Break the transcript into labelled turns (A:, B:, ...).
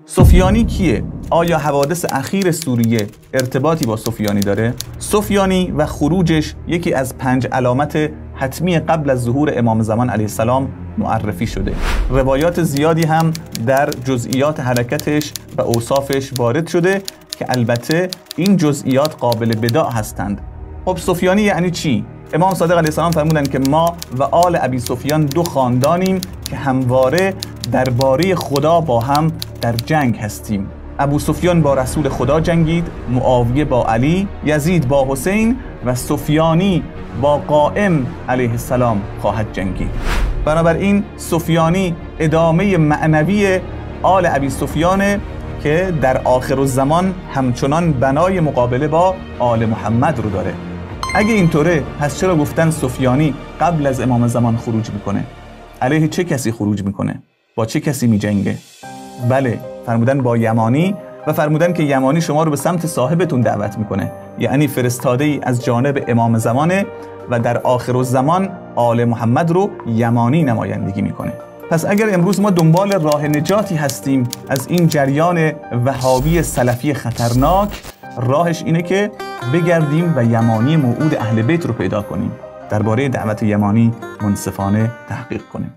A: سفیانی کیه؟ آیا حوادث اخیر سوریه ارتباطی با سفیانی داره؟ سفیانی و خروجش یکی از 5 علامت حتمی قبل از ظهور امام زمان علیه السلام معرفی شده. روایات زیادی هم در جزئیات حرکتش و اوصافش وارد شده که البته این جزئیات قابل بداع هستند. خب سفیانی یعنی چی؟ امام صادق علیه السلام فرمودند که ما و آل ابی سفیان 2 خاندانیم که همواره درباره خدا با هم در جنگ هستیم. ابو سفیان با رسول خدا جنگید، معاویه با علی، یزید با حسین و سفیانی با قائم علیه السلام خواهد جنگید. بنابراین سفیانی ادامه معنوی آل ابی سفیانه که در آخر الزمان همچنان بنای مقابله با آل محمد رو داره. اگه اینطوره پس چرا گفتن سفیانی قبل از امام زمان خروج میکنه؟ علیه چه کسی خروج میکنه؟ با چه کسی میجنگه؟ بله، فرمودن با یمانی و فرمودن که یمانی شما رو به سمت صاحبتون دعوت میکنه، یعنی فرستاده ای از جانب امام زمانه و در آخر الزمان آل محمد رو یمانی نمایندگی میکنه. پس اگر امروز ما دنبال راه نجاتی هستیم از این جریان وهابی سلفی خطرناک، راهش اینه که بگردیم و یمانی موعود اهل بیت رو پیدا کنیم، درباره دعوت یمانی منصفانه تحقیق کنیم.